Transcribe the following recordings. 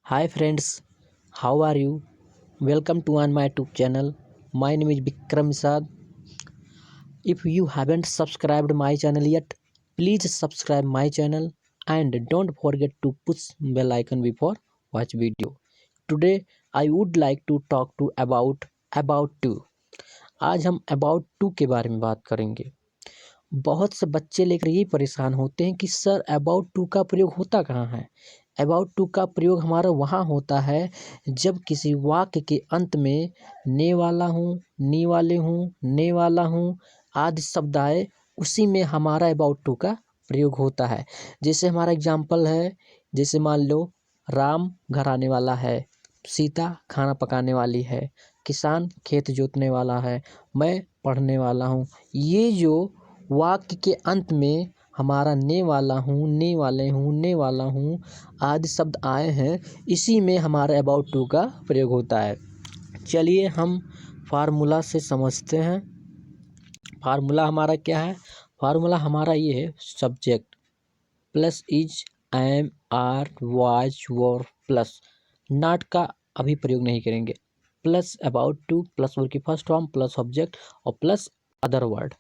Hi friends, how are you? Welcome to on my YouTube channel. My name is Vikram Sad. If you haven't subscribed my channel yet, please subscribe my channel and don't forget to push bell icon before watch video. Today I would like to talk to about to. आज हम about to के बारे में बात करेंगे। बहुत से बच्चे लेकर यही परेशान होते हैं कि सर अबाउट टू का प्रयोग होता कहाँ है। अबाउट टू का प्रयोग हमारा वहाँ होता है जब किसी वाक्य के अंत में ने वाला हूँ, नी वाले हूँ, ने वाला हूँ आदि शब्द आए, उसी में हमारा अबाउट टू का प्रयोग होता है। जैसे हमारा एग्जाम्पल है, जैसे मान लो राम घर आने वाला है, सीता खाना पकाने वाली है, किसान खेत जोतने वाला है, मैं पढ़ने वाला हूँ। ये जो वाक्य के अंत में हमारा ने वाला हूँ, ने वाले हूँ, ने वाला हूँ आदि शब्द आए हैं, इसी में हमारा अबाउट टू का प्रयोग होता है। चलिए हम फार्मूला से समझते हैं। फार्मूला हमारा क्या है? फार्मूला हमारा ये है, subject plus is, am, are, was, were plus not का अभी प्रयोग नहीं करेंगे, plus about to plus verb की फर्स्ट फॉर्म प्लस ऑब्जेक्ट और प्लस अदर वर्ड।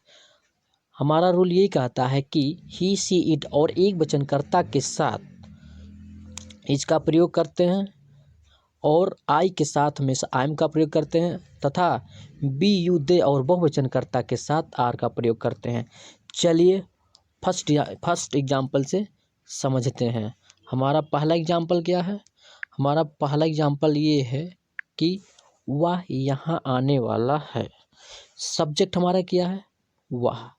हमारा रूल यही कहता है कि ही, सी, इट और एक वचनकर्ता के साथ इसका प्रयोग करते हैं और आई के साथ हमेशा आई एम का प्रयोग करते हैं तथा बी, यू, दे और बहुवचनकर्ता के साथ आर का प्रयोग करते हैं। चलिए फर्स्ट एग्जाम्पल से समझते हैं। हमारा पहला एग्जाम्पल क्या है? हमारा पहला एग्जाम्पल ये है कि वह यहाँ आने वाला है। सब्जेक्ट हमारा क्या है? वह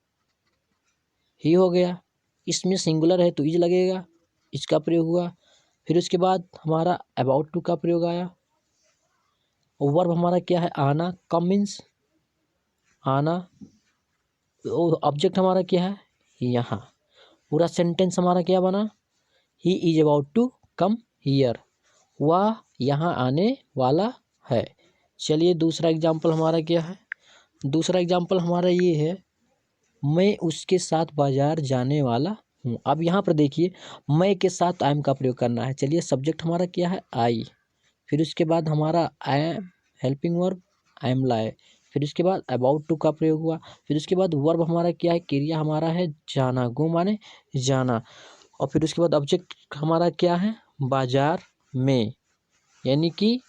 ही हो गया। इसमें सिंगुलर है तो इज लगेगा, इसका प्रयोग हुआ। फिर उसके बाद हमारा अबाउट टू का प्रयोग आया। वर्ब हमारा क्या है? आना, कम मीन्स आना। ऑब्जेक्ट हमारा क्या है? यहाँ। पूरा सेंटेंस हमारा क्या बना? He is about to come here, वह यहाँ आने वाला है। चलिए दूसरा एग्जाम्पल हमारा क्या है? दूसरा एग्जाम्पल हमारा ये है, मैं उसके साथ बाजार जाने वाला हूँ। अब यहाँ पर देखिए, मैं के साथ आई एम का प्रयोग करना है। चलिए सब्जेक्ट हमारा क्या है? आई। फिर उसके बाद हमारा I am helping verb, I am लाए। फिर उसके बाद अबाउट टू का प्रयोग हुआ। फिर उसके बाद वर्ब हमारा क्या है? क्रिया हमारा है जाना, गो माने जाना। और फिर उसके बाद ऑब्जेक्ट हमारा क्या है? बाजार में, यानी कि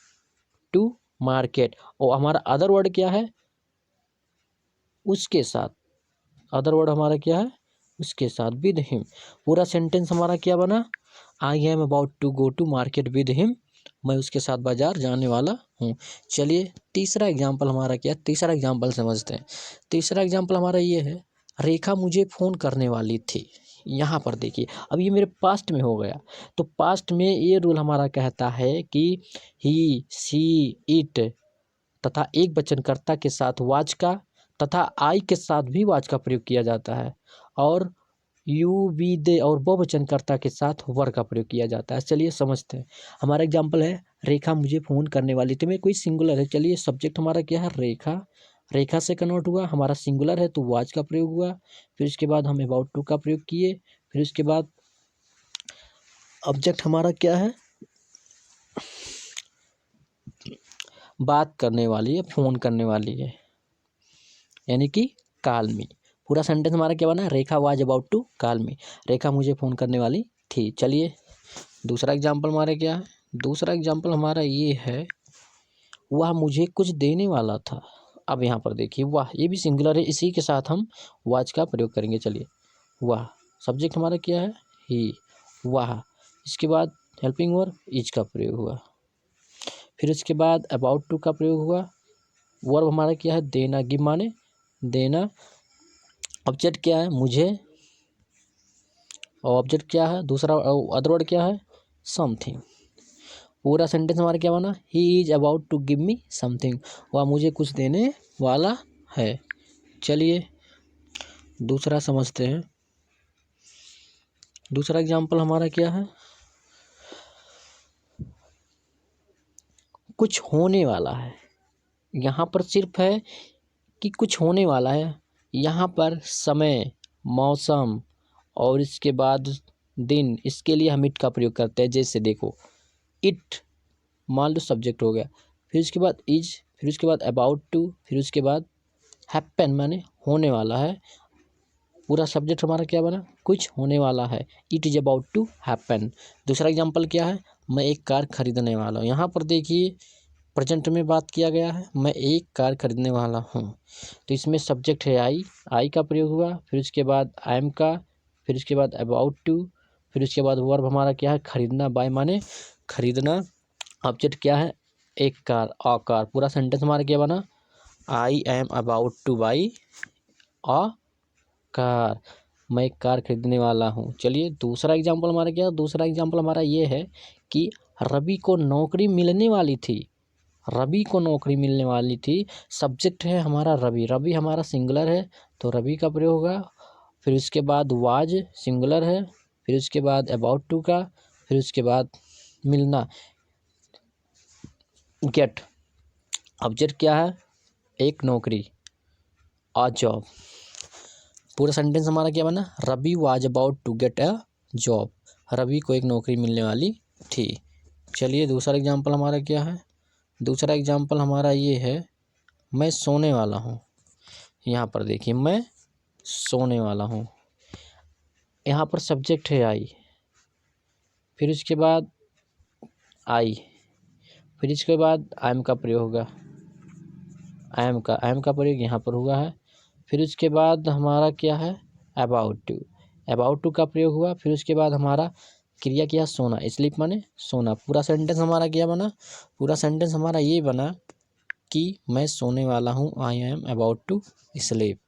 टू मार्केट। और हमारा अदर वर्ड क्या है? उसके साथ। अदर वर्ड हमारा क्या है? उसके साथ, विद हिम। पूरा सेंटेंस हमारा क्या बना? I am about to go to market with him, मैं उसके साथ बाजार जाने वाला हूँ। चलिए तीसरा एग्जाम्पल हमारा क्या है? तीसरा एग्जाम्पल समझते हैं। तीसरा एग्जाम्पल हमारा ये है, रेखा मुझे फ़ोन करने वाली थी। यहाँ पर देखिए, अब ये मेरे पास्ट में हो गया, तो पास्ट में ये रूल हमारा कहता है कि ही, सी, इट तथा एक वचनकर्ता के साथ वाज का तथा आई के साथ भी वाज का प्रयोग किया जाता है, और यू, वी, दे और बहुवचनकर्ता के साथ वर का प्रयोग किया जाता है। चलिए समझते हैं। हमारा एग्जाम्पल है, रेखा मुझे फ़ोन करने वाली थी। में कोई सिंगुलर है। चलिए सब्जेक्ट हमारा क्या है? रेखा। रेखा से कन्वर्ट हुआ, हमारा सिंगुलर है तो वाज का प्रयोग हुआ। फिर उसके बाद हम अबाउट टू का प्रयोग किए। फिर उसके बाद ऑब्जेक्ट हमारा क्या है? बात करने वाली है, फ़ोन करने वाली है, यानी कि कॉल मी। पूरा सेंटेंस हमारा क्या बना? Rekha was about to call me, Rekha मुझे फ़ोन करने वाली थी। चलिए दूसरा एग्जाम्पल हमारा क्या है? दूसरा एग्जाम्पल हमारा ये है, वह मुझे कुछ देने वाला था। अब यहाँ पर देखिए, वह ये भी सिंगुलर है, इसी के साथ हम वाज का प्रयोग करेंगे। चलिए वह, सब्जेक्ट हमारा क्या है? ही, वह। इसके बाद हेल्पिंग वर्ब इज का प्रयोग हुआ। फिर उसके बाद अबाउट टू का प्रयोग हुआ। वर्ब हमारा क्या है? देना, गिव माने देना। ऑब्जेक्ट क्या है? मुझे। और ऑब्जेक्ट क्या है? दूसरा अदर वर्ड क्या है? समथिंग। पूरा सेंटेंस हमारा क्या बना? He is about to give me something, वह मुझे कुछ देने वाला है। चलिए दूसरा समझते हैं। दूसरा एग्जाम्पल हमारा क्या है? कुछ होने वाला है। यहाँ पर सिर्फ है कि कुछ होने वाला है। यहाँ पर समय, मौसम और इसके बाद दिन, इसके लिए हम इट का प्रयोग करते हैं। जैसे देखो, इट मान लो सब्जेक्ट हो गया, फिर उसके बाद इज, फिर उसके बाद अबाउट टू, फिर उसके बाद हैपन माने होने वाला है। पूरा सब्जेक्ट हमारा क्या बना, कुछ होने वाला है। It is about to happen. दूसरा एग्जाम्पल क्या है, मैं एक कार खरीदने वाला हूँ। यहाँ पर देखिए प्रेजेंट में बात किया गया है, मैं एक कार खरीदने वाला हूँ, तो इसमें सब्जेक्ट है आई का प्रयोग हुआ, फिर उसके बाद आई एम का, फिर उसके बाद अबाउट टू, फिर उसके बाद वर्ब हमारा क्या है, खरीदना, बाय माने खरीदना। ऑब्जेक्ट क्या है, एक कार, अ कार। पूरा सेंटेंस हमारा क्या बना, I am about two by a car, मैं एक कार खरीदने वाला हूँ। चलिए दूसरा एग्जाम्पल हमारा क्या, दूसरा एग्जाम्पल हमारा ये है कि रवि को नौकरी मिलने वाली थी, रवि को नौकरी मिलने वाली थी। सब्जेक्ट है हमारा रवि, रवि हमारा सिंगुलर है तो रवि का प्रयोग होगा। फिर उसके बाद वाज सिंगुलर है, फिर उसके बाद अबाउट टू का, फिर उसके बाद मिलना गेट। ऑब्जेक्ट क्या है, एक नौकरी, अ जॉब। पूरा सेंटेंस हमारा क्या बना, Ravi was about to get a job, Ravi को एक नौकरी मिलने वाली थी। चलिए दूसरा एग्जाम्पल हमारा क्या है, दूसरा एग्जाम्पल हमारा ये है, मैं सोने वाला हूँ। यहाँ पर देखिए मैं सोने वाला हूँ, यहाँ पर सब्जेक्ट है आई, फिर उसके बाद आई, फिर इसके बाद आई एम का प्रयोग होगा, आई एम का प्रयोग यहाँ पर हुआ है। फिर उसके बाद हमारा क्या है, अबाउट टू का प्रयोग हुआ। फिर उसके बाद हमारा क्रिया क्या, सोना, स्लीप माने सोना। पूरा सेंटेंस हमारा क्या बना, पूरा सेंटेंस हमारा ये बना कि मैं सोने वाला हूँ, I am about to sleep.